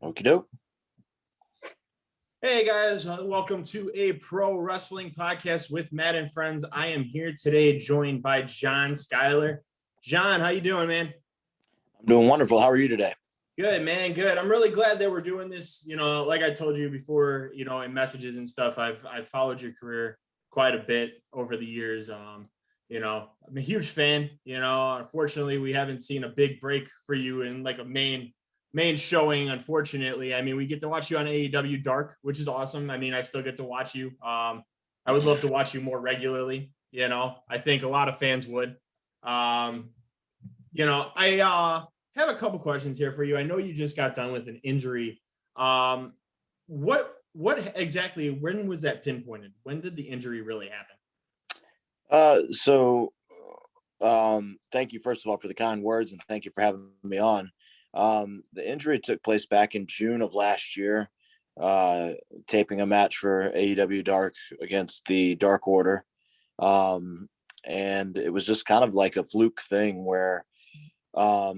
Okie doke. Hey guys, welcome to a pro wrestling podcast with Matt and friends. I am here today joined by John Skyler. John, how you doing, man? I'm doing wonderful. How are you today? Good, man. Good. I'm really glad that we're doing this. Like I told you before, in messages and stuff, I've followed your career quite a bit over the years. I'm a huge fan. Unfortunately, we haven't seen a big break for you in like a main showing. Unfortunately, I mean, we get to watch you on AEW Dark, which is awesome. I mean, I still get to watch you. I would love to watch you more regularly. I think a lot of fans would. I have a couple questions here for you. I know you just got done with an injury. What exactly? When was that pinpointed? When did the injury really happen? Thank you first of all for the kind words, and thank you for having me on. The injury took place back in June of last year, taping a match for AEW Dark against the Dark Order. And it was just kind of like a fluke thing where, I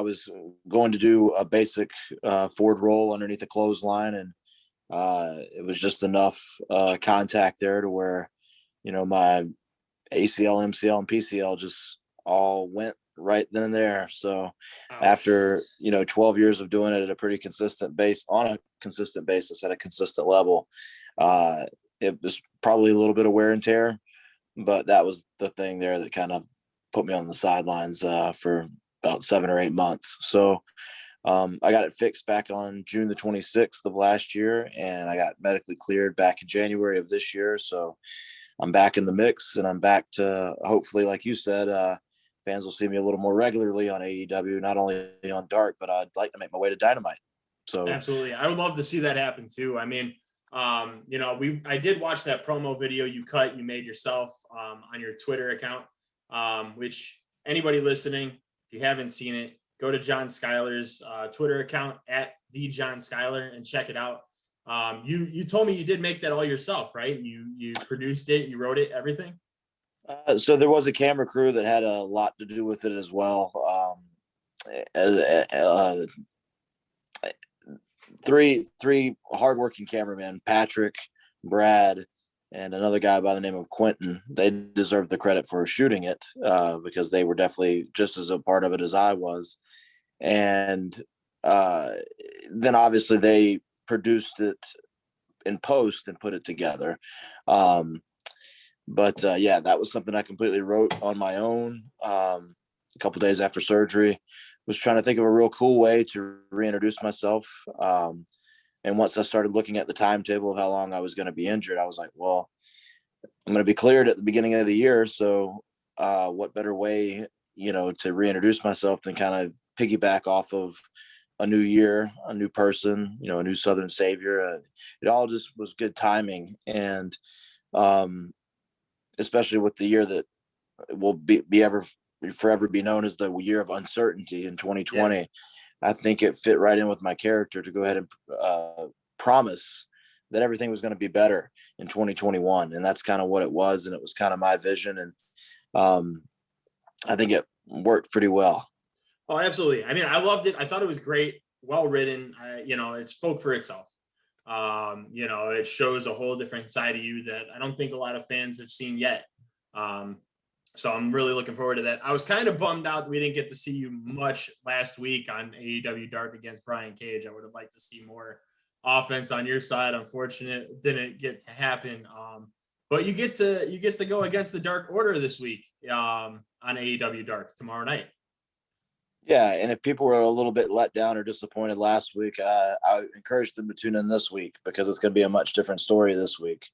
was going to do a basic forward roll underneath the clothesline, and it was just enough contact there to where, my ACL, MCL, and PCL just all went right then and there. So after 12 years of doing it at a pretty consistent base, on a consistent basis at a consistent level, it was probably a little bit of wear and tear, but that was the thing there that kind of put me on the sidelines for about 7 or 8 months. So I got it fixed back on June the 26th of last year, and I got medically cleared back in January of this year. So I'm back in the mix, and I'm back to, hopefully, like you said, fans will see me a little more regularly on AEW, not only on Dark, but I'd like to make my way to Dynamite. So absolutely, I would love to see that happen too. I mean, I did watch that promo video you made yourself on your Twitter account, which anybody listening, if you haven't seen it, go to John Skyler's Twitter account at the John Skyler and check it out. You told me you did make that all yourself, right? You produced it, you wrote it, everything. So there was a camera crew that had a lot to do with it as well. Three hardworking cameramen, Patrick, Brad, and another guy by the name of Quentin. They deserve the credit for shooting it because they were definitely just as a part of it as I was. And then obviously they produced it in post and put it together. But that was something I completely wrote on my own a couple days after surgery. Was trying to think of a real cool way to reintroduce myself. And once I started looking at the timetable of how long I was going to be injured, I was like, well, I'm going to be cleared at the beginning of the year. So what better way, to reintroduce myself than kind of piggyback off of a new year, a new person, a new Southern savior. It all just was good timing. And especially with the year that will be forever be known as the year of uncertainty in 2020. Yeah. I think it fit right in with my character to go ahead and promise that everything was going to be better in 2021. And that's kind of what it was. And it was kind of my vision. And I think it worked pretty well. Oh, absolutely. I mean, I loved it. I thought it was great. Well written. It spoke for itself. It shows a whole different side of you that I don't think a lot of fans have seen yet. So I'm really looking forward to that. I was kind of bummed out that we didn't get to see you much last week on AEW Dark against Brian Cage. I would have liked to see more offense on your side. Unfortunately, it didn't get to happen. But you get to go against the Dark Order this week on AEW Dark tomorrow night. Yeah, and if people were a little bit let down or disappointed last week, I encourage them to tune in this week because it's going to be a much different story this week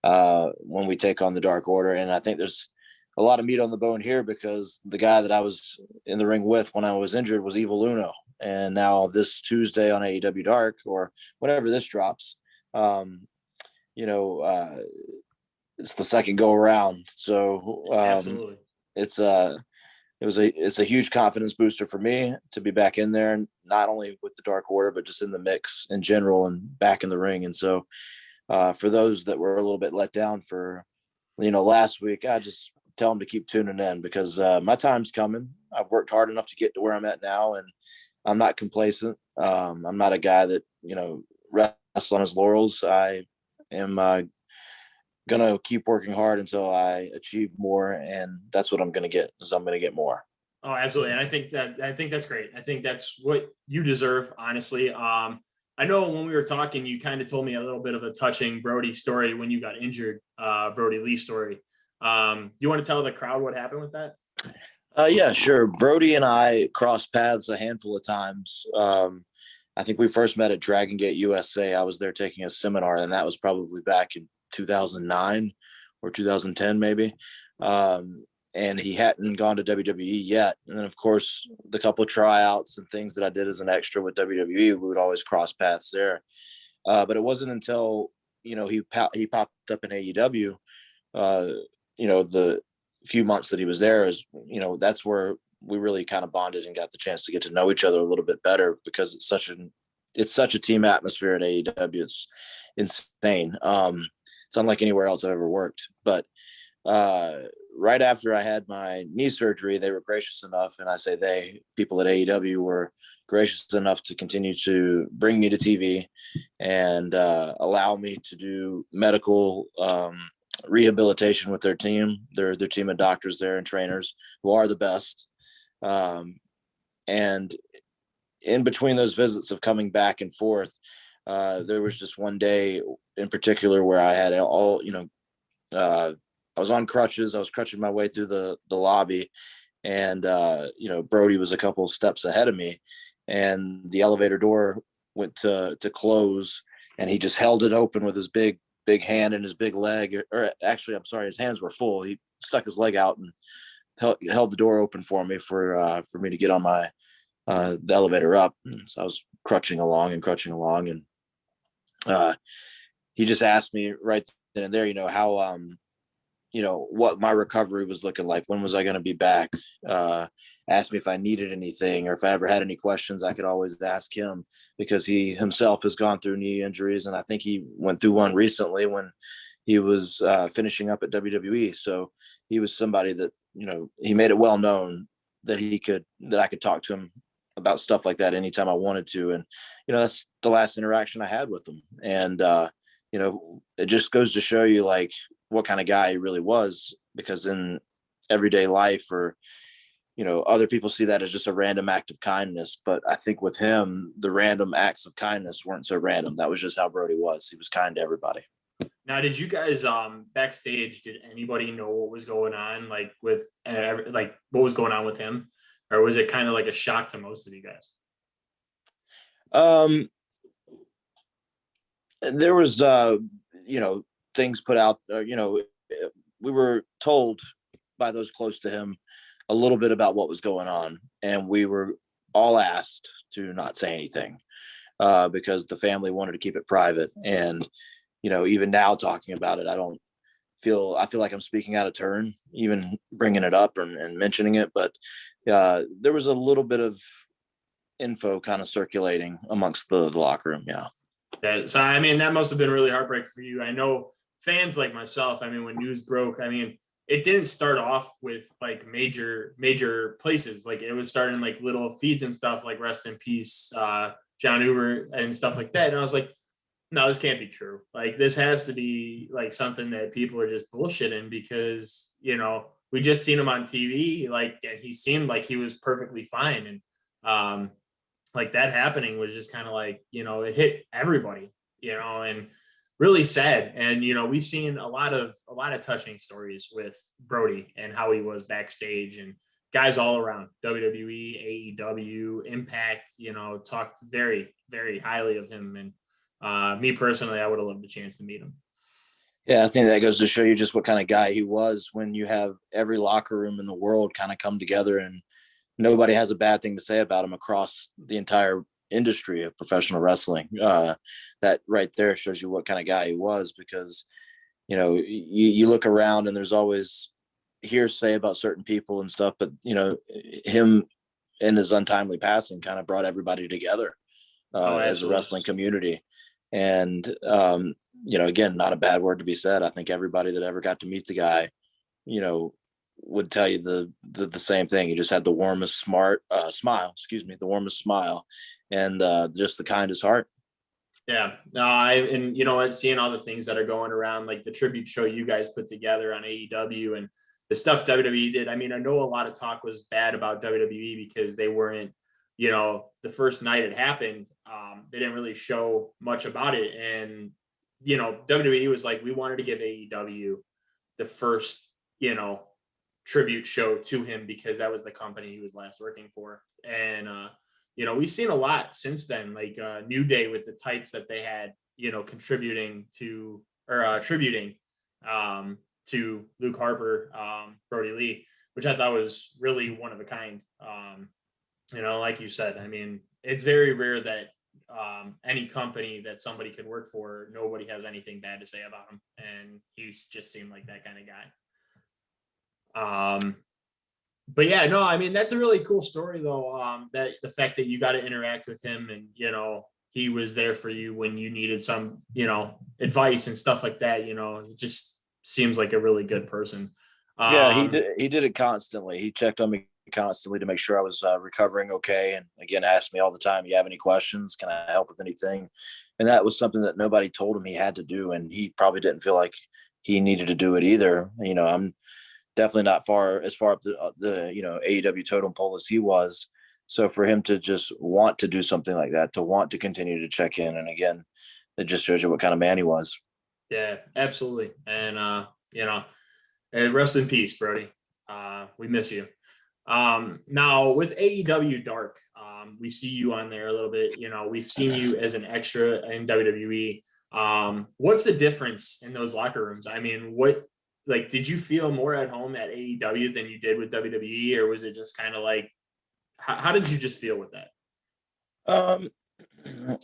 when we take on the Dark Order. And I think there's a lot of meat on the bone here because the guy that I was in the ring with when I was injured was Evil Uno. And now this Tuesday on AEW Dark, or whenever this drops, it's the second go around. So absolutely, it's a huge confidence booster for me to be back in there, not only with the Dark Order, but just in the mix in general and back in the ring. And so for those that were a little bit let down for, last week, I just tell them to keep tuning in because my time's coming. I've worked hard enough to get to where I'm at now, and I'm not complacent. I'm not a guy that, rests on his laurels. I am going to keep working hard until I achieve more. And that's what I'm going to get, is I'm going to get more. Oh, absolutely. And I think that's great. I think that's what you deserve, honestly. I know when we were talking, you kind of told me a little bit of a touching Brodie story when you got injured, Brodie Lee story. You want to tell the crowd what happened with that? Yeah, sure. Brodie and I crossed paths a handful of times. I think we first met at Dragon Gate USA. I was there taking a seminar, and that was probably back in 2009 or 2010, maybe. And he hadn't gone to WWE yet. And then, of course, the couple of tryouts and things that I did as an extra with WWE, we would always cross paths there. But it wasn't until, he popped up in AEW, the few months that he was there that's where we really kind of bonded and got the chance to get to know each other a little bit better, because it's such a team atmosphere at AEW. It's insane. It's unlike anywhere else I've ever worked. But right after I had my knee surgery, they were gracious enough, and I say people at AEW were gracious enough to continue to bring me to TV and allow me to do medical rehabilitation with their team, their team of doctors there and trainers who are the best. And in between those visits of coming back and forth, there was just one day in particular where I had I was on crutches. I was crutching my way through the lobby, and Brodie was a couple of steps ahead of me, and the elevator door went to close, and he just held it open with his big hand and his big leg. Or actually, I'm sorry, his hands were full. He stuck his leg out and held the door open for me for me to get on my the elevator up. So I was crutching along, and he just asked me right then and there, how what my recovery was looking like. When was I going to be back? Asked me if I needed anything, or if I ever had any questions, I could always ask him, because he himself has gone through knee injuries. And I think he went through one recently when he was finishing up at WWE. So he was somebody that, he made it well known that I could talk to him about stuff like that anytime I wanted to. And, that's the last interaction I had with him. And, it just goes to show you like what kind of guy he really was, because in everyday life, or, other people see that as just a random act of kindness. But I think with him, the random acts of kindness weren't so random. That was just how Brodie was. He was kind to everybody. Now, did you guys backstage, did anybody know what was going on, like with what was going on with him, or was it kind of like a shock to most of you guys? There was things put out, we were told by those close to him a little bit about what was going on, and we were all asked to not say anything because the family wanted to keep it private. And even now talking about it, I feel like I'm speaking out of turn, even bringing it up and mentioning it. But there was a little bit of info kind of circulating amongst the locker room. Yeah. So, I mean, that must have been really heartbreaking for you. I know fans like myself, I mean, when news broke, I mean, it didn't start off with like major places. Like it was starting like little feeds and stuff, like rest in peace, John Uber and stuff like that. And I was like, no, this can't be true. Like this has to be like something that people are just bullshitting, because, we just seen him on TV, like, and he seemed like he was perfectly fine. And like that happening was just kind of like, it hit everybody, and really sad. And, we've seen a lot of touching stories with Brodie and how he was backstage, and guys all around WWE, AEW, Impact, talked very, very highly of him. And me personally, I would have loved the chance to meet him. Yeah, I think that goes to show you just what kind of guy he was, when you have every locker room in the world kind of come together and nobody has a bad thing to say about him across the entire industry of professional wrestling. That right there shows you what kind of guy he was, because, you look around and there's always hearsay about certain people and stuff, but, him and his untimely passing kind of brought everybody together as a wrestling community. And, again, not a bad word to be said. I think everybody that ever got to meet the guy, would tell you the same thing. He just had the warmest smile, the warmest smile, and just the kindest heart. Yeah, and you know what, seeing all the things that are going around, like the tribute show you guys put together on AEW and the stuff WWE did. I mean, I know a lot of talk was bad about WWE because they weren't, you know, the first night it happened, they didn't really show much about it. And, you know, WWE was like, we wanted to give AEW the first, you know, tribute show to him because that was the company he was last working for. And, you know, we've seen a lot since then, like New Day with the tights that they had, you know, contributing to or tributing to Luke Harper, Brodie Lee, which I thought was really one of a kind. You know, like you said, I mean, it's very rare that any company that somebody could work for, nobody has anything bad to say about him. And he just seemed like that kind of guy. But yeah, no, I mean, that's a really cool story though. That the fact that you got to interact with him and, you know, he was there for you when you needed some, you know, advice and stuff like that. You know, it just seems like a really good person. Yeah, he did it constantly. He checked on me constantly to make sure I was recovering okay. And again, asked me all the time, you have any questions? Can I help with anything? And that was something that nobody told him he had to do. And he probably didn't feel like he needed to do it either. You know, I'm definitely not as far up the you know, AEW totem pole as he was. So for him to just want to do something like that, to want to continue to check in, and again, it just shows you what kind of man he was. Yeah, absolutely. And you know, rest in peace, Brodie. We miss you. Now with AEW Dark, we see you on there a little bit. You know, we've seen you as an extra in WWE. What's the difference in those locker rooms? I mean, like, did you feel more at home at AEW than you did with WWE, or was it just kind of like, how did you just feel with that? Um,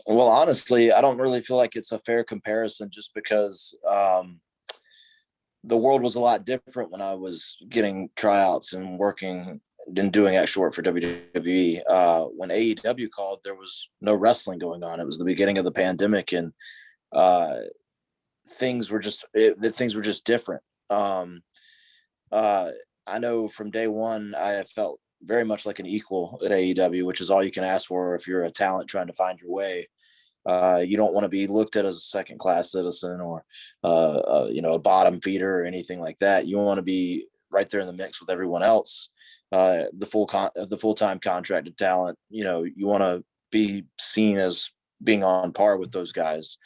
well, honestly, I don't really feel like it's a fair comparison just because the world was a lot different when I was getting tryouts and working and doing actual work for WWE. When AEW called, there was no wrestling going on. It was the beginning of the pandemic, and uh, things were just different. Um, I know from day one, I have felt very much like an equal at AEW, which is all you can ask for if you're a talent trying to find your way. You don't want to be looked at as a second class citizen or, you know, a bottom feeder or anything like that. You want to be right there in the mix with everyone else. The full-time contracted talent, you know, you want to be seen as being on par with those guys,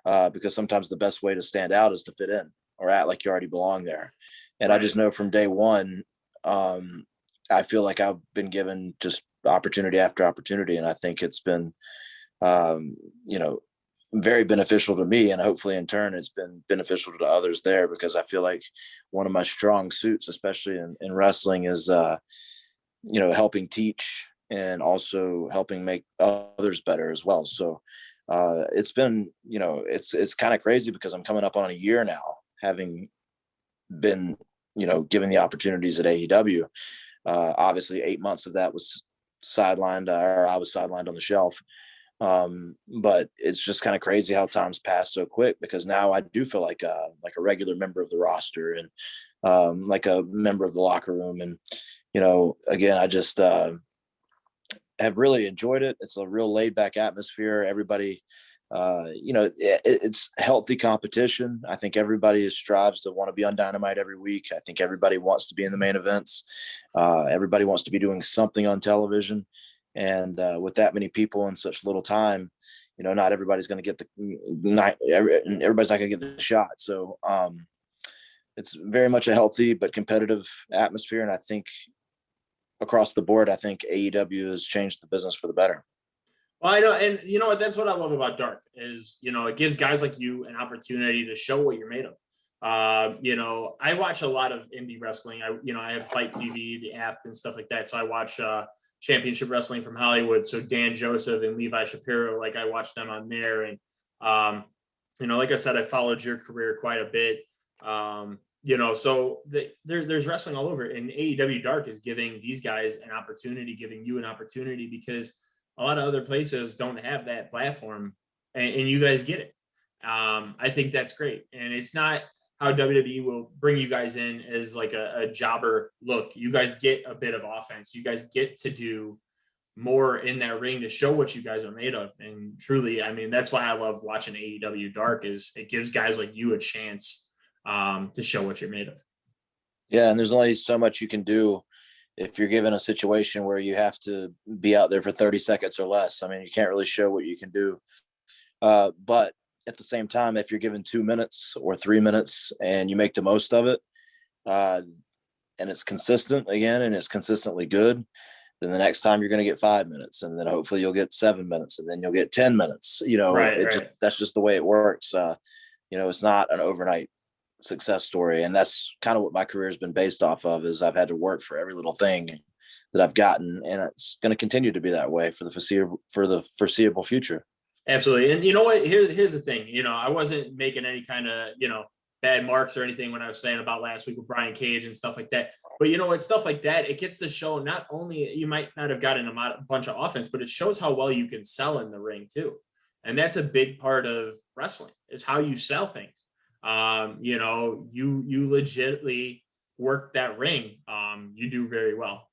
because sometimes the best way to stand out is to fit in or act like you already belong there. And I just know from day one, I feel like I've been given just opportunity after opportunity. And I think it's been, you know, very beneficial to me, and hopefully in turn it's been beneficial to others there, because I feel like one of my strong suits, especially in wrestling, is you know, helping teach and also helping make others better as well. So it's been, you know, it's kind of crazy because I'm coming up on a year now having been, you know, given the opportunities at AEW. Obviously 8 months of that was sidelined, or I was sidelined on the shelf. But it's just kind of crazy how time's passed so quick, because now I do feel like a regular member of the roster, and like a member of the locker room. And, you know, again, I just have really enjoyed it. It's a real laid back atmosphere. Everybody, you know, it's healthy competition. I think everybody strives to want to be on Dynamite every week. I think everybody wants to be in the main events. Everybody wants to be doing something on television. And with that many people in such little time, you know, not everybody's going to get everybody's not going to get the shot. So it's very much a healthy but competitive atmosphere. And I think across the board, I think AEW has changed the business for the better. Well, I know, and you know what? That's what I love about Dark is, you know, it gives guys like you an opportunity to show what you're made of. You know, I watch a lot of indie wrestling. I have Fight TV, the app, and stuff like that. So I watch Championship Wrestling from Hollywood. So Dan Joseph and Levi Shapiro, like I watch them on there. And you know, like I said, I followed your career quite a bit. You know, so there's wrestling all over, and AEW Dark is giving these guys an opportunity, giving you an opportunity, because a lot of other places don't have that platform, and you guys get it. I think that's great. And it's not, how WWE will bring you guys in as like a jobber look. You guys get a bit of offense. You guys get to do more in that ring to show what you guys are made of. And truly, I mean, that's why I love watching AEW Dark, is it gives guys like you a chance to show what you're made of. Yeah, and there's only so much you can do if you're given a situation where you have to be out there for 30 seconds or less. I mean, you can't really show what you can do. But at the same time, if you're given 2 minutes or 3 minutes and you make the most of it, and it's consistent again, and it's consistently good, then the next time you're going to get 5 minutes, and then hopefully you'll get 7 minutes, and then you'll get 10 minutes. That's just the way it works. It's not an overnight success story. And that's kind of what my career has been based off of, is I've had to work for every little thing that I've gotten. And it's going to continue to be that way for the foreseeable future. Absolutely. And you know what, here's the thing, I wasn't making any kind of, bad marks or anything when I was saying about last week with Brian Cage and stuff like that. But you know what, stuff like that, it gets to show not only you might not have gotten a bunch of offense, but it shows how well you can sell in the ring too. And that's a big part of wrestling, is how you sell things. You legitimately work that ring. You do very well.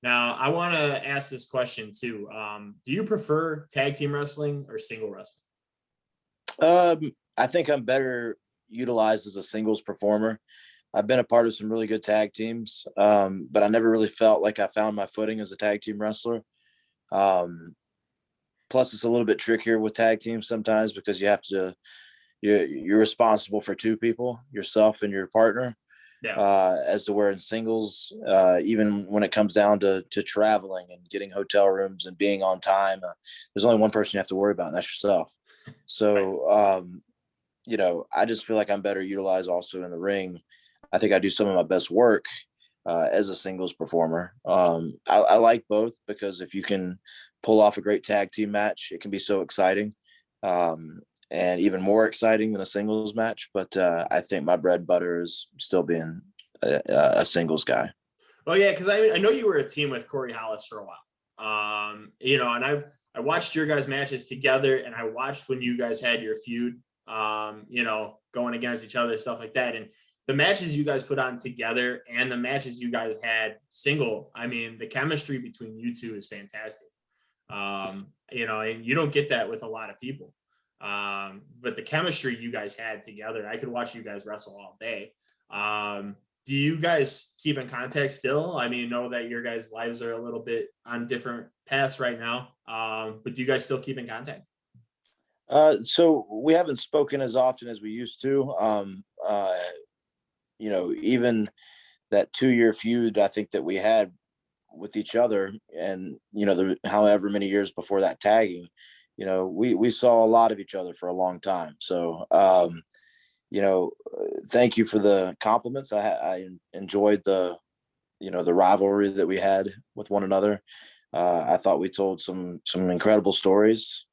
Now I want to ask this question too. Do you prefer tag team wrestling or single wrestling? I think I'm better utilized as a singles performer. I've been a part of some really good tag teams, but I never really felt like I found my footing as a tag team wrestler. Plus, it's a little bit trickier with tag teams sometimes, because you're responsible for two people, yourself and your partner. Yeah. As to where in singles, even when it comes down to traveling and getting hotel rooms and being on time, there's only one person you have to worry about, and that's yourself. So, I just feel like I'm better utilized also in the ring. I think I do some of my best work as a singles performer. I like both, because if you can pull off a great tag team match, it can be so exciting. And even more exciting than a singles match. But I think my bread and butter is still being a singles guy. Well, yeah, because I know you were a team with Corey Hollis for a while. And I watched your guys' matches together, and I watched when you guys had your feud, going against each other, stuff like that. And the matches you guys put on together and the matches you guys had single, I mean, the chemistry between you two is fantastic. And you don't get that with a lot of people. But the chemistry you guys had together, I could watch you guys wrestle all day. Do you guys keep in contact still? I mean, know that your guys' lives are a little bit on different paths right now. But do you guys still keep in contact? So we haven't spoken as often as we used to. Even that 2-year feud, I think that we had with each other, and, however many years before that tagging, we saw a lot of each other for a long time. So, thank you for the compliments. I enjoyed the rivalry that we had with one another. I thought we told some incredible stories.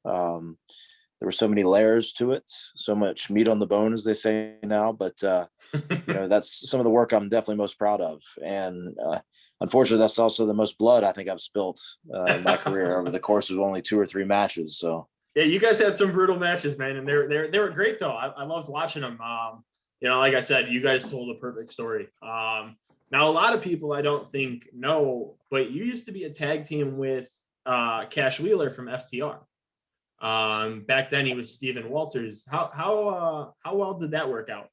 There were so many layers to it, so much meat on the bone, as they say now. But, that's some of the work I'm definitely most proud of. And unfortunately, that's also the most blood I think I've spilt in my career over the course of only 2 or 3 matches. So, yeah, you guys had some brutal matches, man. And they were great, though. I loved watching them. Like I said, you guys told a perfect story. Now, a lot of people I don't think know, but you used to be a tag team with Cash Wheeler from FTR. Back then he was Steven Walters. How well did that work out?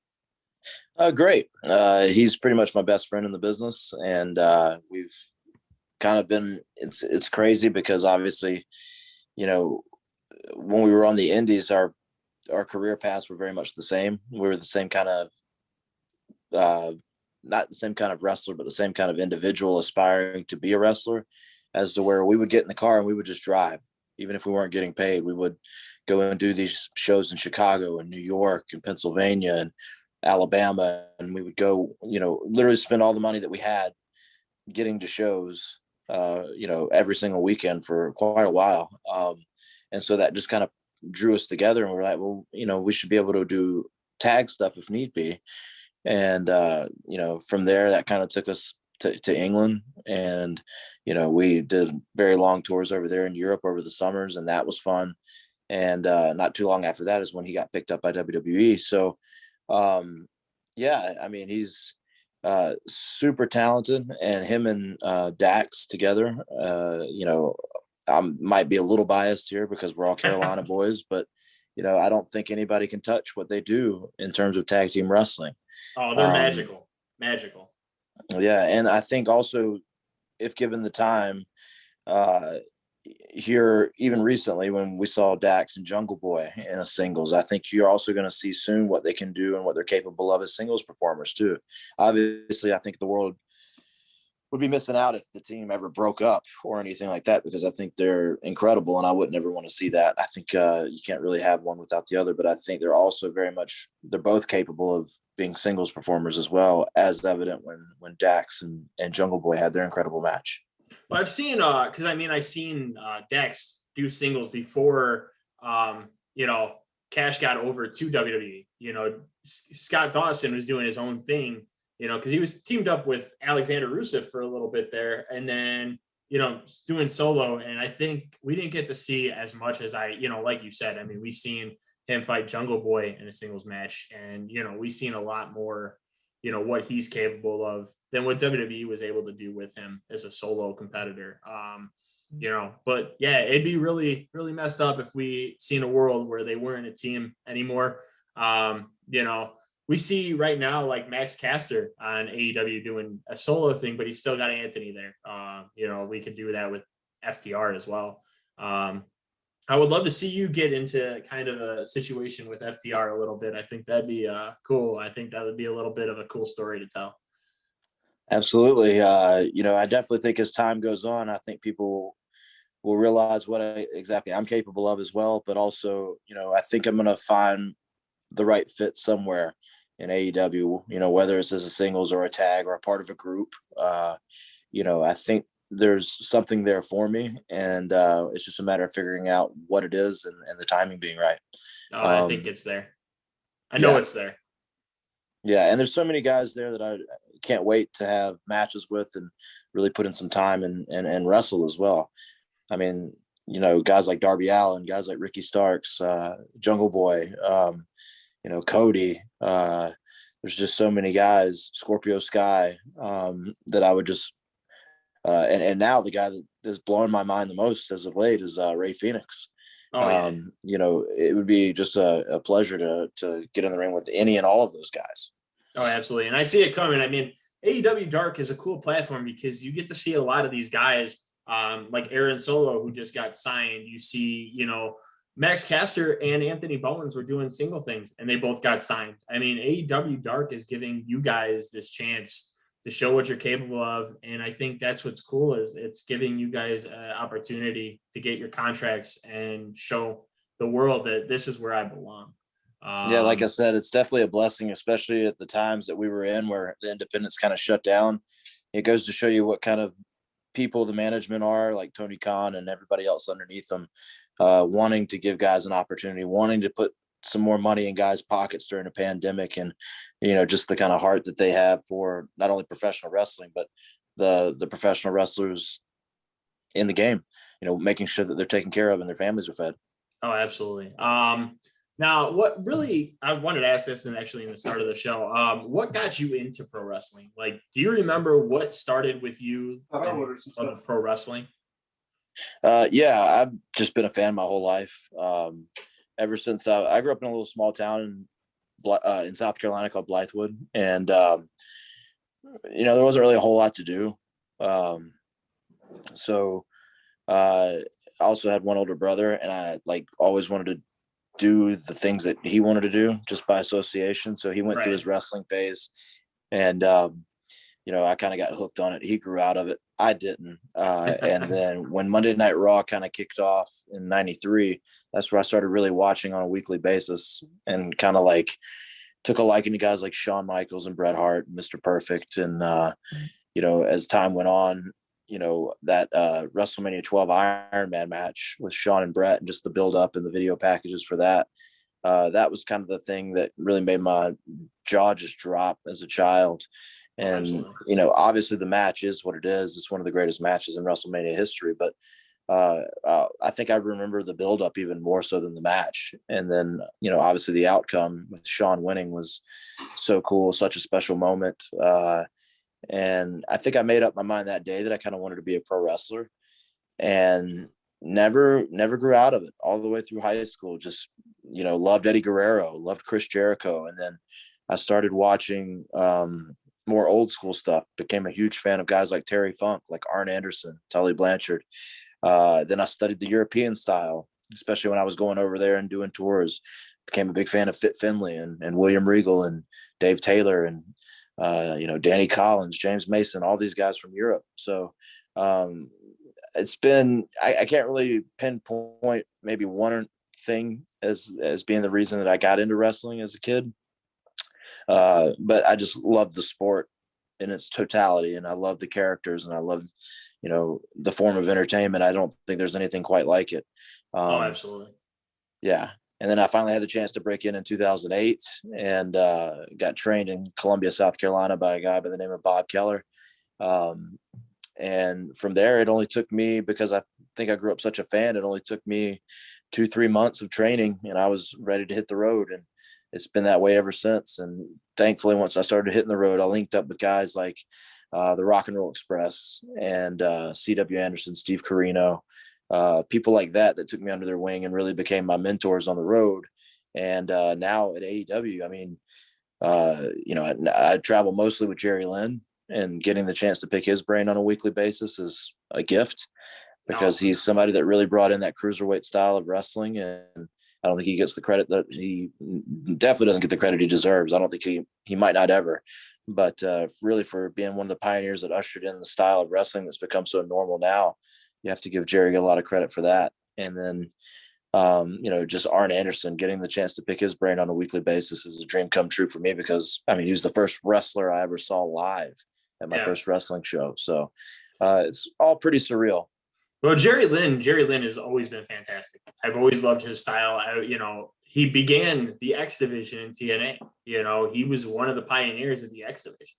Great. He's pretty much my best friend in the business, and we've kind of been. It's crazy because obviously, when we were on the Indies, our career paths were very much the same. We were the same kind of, not the same kind of wrestler, but the same kind of individual aspiring to be a wrestler. As to where we would get in the car and we would just drive. Even if we weren't getting paid, we would go and do these shows in Chicago and New York and Pennsylvania and Alabama. And we would go, literally spend all the money that we had getting to shows, every single weekend for quite a while. And so that just kind of drew us together, and we're like, well, we should be able to do tag stuff if need be. And, from there, that kind of took us to England, and we did very long tours over there in Europe over the summers, and that was fun. And not too long after that is when he got picked up by WWE. So Yeah, I mean, he's super talented, and him and Dax together, I might be a little biased here because we're all Carolina boys, but I don't think anybody can touch what they do in terms of tag team wrestling. Oh, they're magical, magical. Yeah, and I think also, if given the time, uh, here even recently when we saw Dax and Jungle Boy in a singles, I think you're also going to see soon what they can do and what they're capable of as singles performers too. Obviously, I think the world would be missing out if the team ever broke up or anything like that, because I think they're incredible and I wouldn't ever want to see that. I think you can't really have one without the other, but I think they're also they're both capable of being singles performers as well, as evident when Dax and Jungle Boy had their incredible match. Well, I've seen because I've seen Dex do singles before Cash got over to WWE. Scott Dawson was doing his own thing, because he was teamed up with Alexander Rusev for a little bit there, and then doing solo. And I think we didn't get to see as much as like you said. I mean, we seen him fight Jungle Boy in a singles match, and we seen a lot more what he's capable of than what WWE was able to do with him as a solo competitor. But yeah, it'd be really, really messed up if we seen a world where they weren't a team anymore. We see right now like Max Caster on AEW doing a solo thing, but he's still got Anthony there. We could do that with FTR as well. I would love to see you get into kind of a situation with FTR a little bit. I think that'd be cool. I think that would be a little bit of a cool story to tell. Absolutely. I definitely think as time goes on, I think people will realize what exactly I'm capable of as well. But also, I think I'm going to find the right fit somewhere in AEW, whether it's as a singles or a tag or a part of a group. I think there's something there for me, and it's just a matter of figuring out what it is and the timing being right. I think it's there. I know it's there. Yeah, and there's so many guys there that I can't wait to have matches with and really put in some time and wrestle as well. I mean, guys like Darby Allin, guys like Ricky Starks, Jungle Boy, Cody. There's just so many guys, Scorpio Sky, that I would just and now the guy that is blowing my mind the most as of late is Ray Phoenix. It would be just a pleasure to get in the ring with any and all of those guys. Oh, absolutely. And I see it coming. I mean, AEW Dark is a cool platform because you get to see a lot of these guys like Aaron Solo, who just got signed. You see, Max Caster and Anthony Bowens were doing single things and they both got signed. I mean, AEW Dark is giving you guys this chance to show what you're capable of. And I think that's what's cool is it's giving you guys an opportunity to get your contracts and show the world that this is where I belong. Yeah, like I said, it's definitely a blessing, especially at the times that we were in where the independents kind of shut down. It goes to show you what kind of people the management are, like Tony Khan and everybody else underneath them, wanting to give guys an opportunity, wanting to put some more money in guys' pockets during a pandemic, and just the kind of heart that they have for not only professional wrestling but the professional wrestlers in the game, making sure that they're taken care of and their families are fed. Oh, absolutely. Now, what really I wanted to ask this, and actually in the start of the show, what got you into pro wrestling? Like, do you remember what started with you of pro wrestling? Yeah, I've just been a fan my whole life. Ever since I grew up in a little small town in South Carolina called Blythewood, and there wasn't really a whole lot to do. So I also had one older brother, and I always wanted to do the things that he wanted to do just by association. So he went through his wrestling phase, and I kind of got hooked on it. He grew out of it. I didn't. And then when Monday Night Raw kind of kicked off in '93, that's where I started really watching on a weekly basis and kind of took a liking to guys like Shawn Michaels and Bret Hart, and Mr. Perfect. And, as time went on, that WrestleMania 12 Iron Man match with Shawn and Bret and just the build up and the video packages for that. That was kind of the thing that really made my jaw just drop as a child. And, obviously the match is what it is. It's one of the greatest matches in WrestleMania history, but I think I remember the build up even more so than the match. And then, obviously the outcome with Sean winning was so cool, such a special moment. And I think I made up my mind that day that I kind of wanted to be a pro wrestler, and never grew out of it all the way through high school. Just, loved Eddie Guerrero, loved Chris Jericho. And then I started watching more old school stuff, became a huge fan of guys like Terry Funk, like Arn Anderson, Tully Blanchard. Then I studied the European style, especially when I was going over there and doing tours. Became a big fan of Fit Finlay and William Regal and Dave Taylor and Danny Collins, James Mason, all these guys from Europe. So it's been, I can't really pinpoint maybe one thing as being the reason that I got into wrestling as a kid. But I just love the sport in its totality, and I love the characters, and I love, the form of entertainment. I don't think there's anything quite like it. Oh, absolutely. Yeah. And then I finally had the chance to break in 2008 and got trained in Columbia, South Carolina by a guy by the name of Bob Keller. And from there, it only took me, because I think I grew up such a fan, it only took me 2-3 months of training and I was ready to hit the road. And it's been that way ever since. And thankfully, once I started hitting the road, I linked up with guys like the Rock and Roll Express and C.W. Anderson, Steve Carino, people like that took me under their wing and really became my mentors on the road. And now at AEW, I mean, I travel mostly with Jerry Lynn, and getting the chance to pick his brain on a weekly basis is a gift, because he's somebody that really brought in that cruiserweight style of wrestling. And I don't think he gets the credit that he definitely doesn't get the credit he deserves. I don't think he might not ever, but really for being one of the pioneers that ushered in the style of wrestling that's become so normal now, you have to give Jerry a lot of credit for that. And then, just Arn Anderson, getting the chance to pick his brain on a weekly basis is a dream come true for me, because I mean, he was the first wrestler I ever saw live at my first wrestling show. So it's all pretty surreal. Well, Jerry Lynn has always been fantastic. I've always loved his style. He began the X division in TNA. He was one of the pioneers of the X division.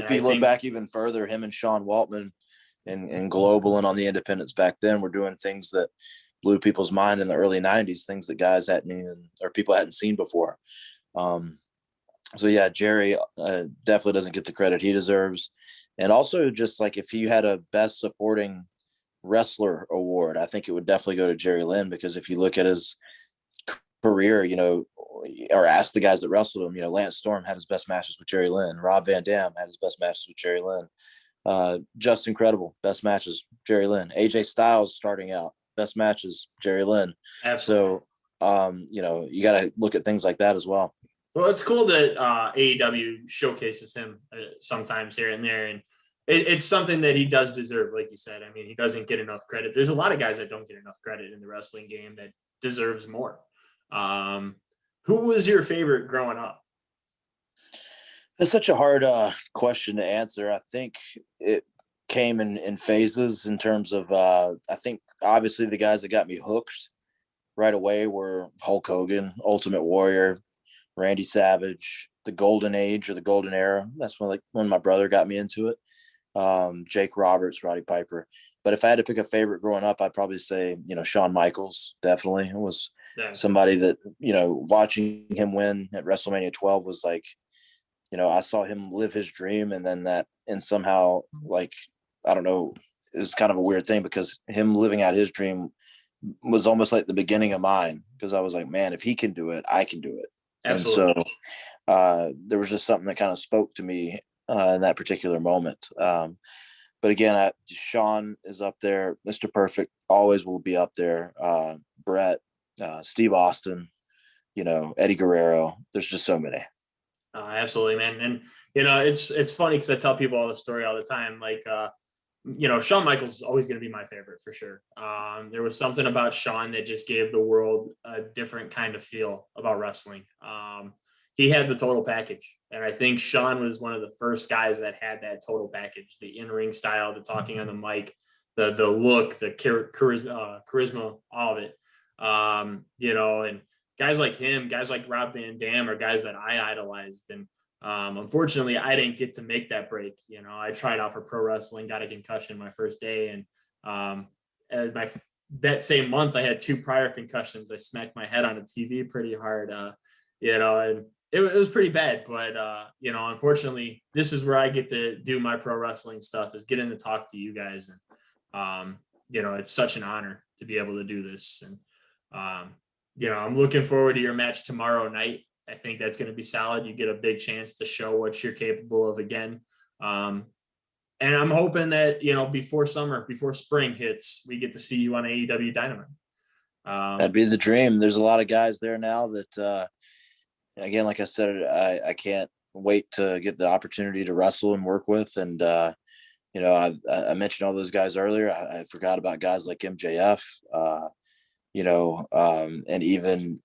If you look back even further, him and Sean Waltman and Global and on the independents back then were doing things that blew people's mind in the early 90s, things that guys hadn't even, or people hadn't seen before. So yeah, Jerry definitely doesn't get the credit he deserves. And also, just like if you had a best supporting wrestler award, I think it would definitely go to Jerry Lynn, because if you look at his career, or ask the guys that wrestled him, Lance Storm had his best matches with Jerry Lynn. Rob Van Dam had his best matches with Jerry Lynn. Just incredible. Best matches, Jerry Lynn. AJ Styles starting out, best matches, Jerry Lynn. Absolutely. So, you got to look at things like that as well. Well, it's cool that AEW showcases him sometimes here and there. And it's something that he does deserve, like you said. I mean, he doesn't get enough credit. There's a lot of guys that don't get enough credit in the wrestling game that deserves more. Who was your favorite growing up? That's such a hard question to answer. I think it came in phases in terms of, I think obviously the guys that got me hooked right away were Hulk Hogan, Ultimate Warrior, Randy Savage, the Golden Age or the Golden Era. That's when my brother got me into it. Jake Roberts, Roddy Piper. But if I had to pick a favorite growing up, I'd probably say, Shawn Michaels definitely was somebody that, watching him win at WrestleMania 12 was like, I saw him live his dream. And then and somehow, like, I don't know, it's kind of a weird thing, because him living out his dream was almost like the beginning of mine, because I was like, man, if he can do it, I can do it. Absolutely. And so there was just something that kind of spoke to me in that particular moment. But again, Sean is up there. Mr. Perfect always will be up there. Brett, Steve Austin, Eddie Guerrero. There's just so many. Absolutely, man. And, it's funny because I tell people all the story all the time. Like, Shawn Michaels is always going to be my favorite for sure. There was something about Shawn that just gave the world a different kind of feel about wrestling. He had the total package. And I think Shawn was one of the first guys that had that total package, the in-ring style, the talking on the mic, the look, the charisma, all of it. And guys like him, guys like Rob Van Dam are guys that I idolized. And unfortunately, I didn't get to make that break. I tried out for pro wrestling, got a concussion my first day. And that same month, I had 2 prior concussions. I smacked my head on a TV pretty hard, and it was pretty bad. But, unfortunately, this is where I get to do my pro wrestling stuff, is getting to talk to you guys. And, it's such an honor to be able to do this. And, I'm looking forward to your match tomorrow night. I think that's going to be solid. You get a big chance to show what you're capable of again. And I'm hoping that, before spring hits, we get to see you on AEW Dynamite. That'd be the dream. There's a lot of guys there now that, again, like I said, I can't wait to get the opportunity to wrestle and work with. And, I mentioned all those guys earlier. I forgot about guys like MJF, and even,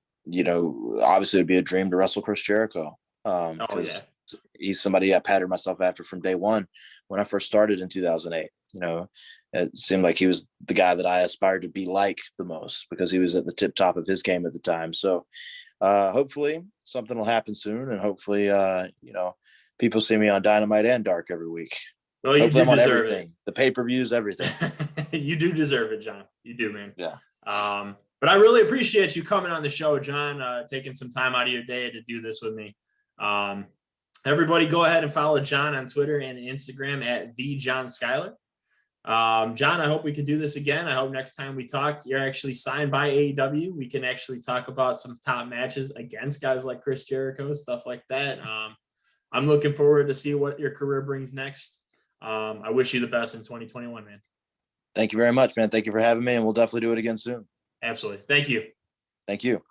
obviously it'd be a dream to wrestle Chris Jericho. Because he's somebody I patterned myself after from day one when I first started in 2008. It seemed like he was the guy that I aspired to be like the most, because he was at the tip top of his game at the time. So hopefully something will happen soon. And hopefully, people see me on Dynamite and Dark every week. Well, you do deserve everything. The pay-per-views, everything. You do deserve it, John. You do, man. Yeah. But I really appreciate you coming on the show, John, taking some time out of your day to do this with me. Everybody go ahead and follow John on Twitter and Instagram at @TheJohnSkyler. John, I hope we can do this again. I hope next time we talk, you're actually signed by AEW. We can actually talk about some top matches against guys like Chris Jericho, stuff like that. I'm looking forward to see what your career brings next. I wish you the best in 2021, man. Thank you very much, man. Thank you for having me, and we'll definitely do it again soon. Absolutely. Thank you. Thank you.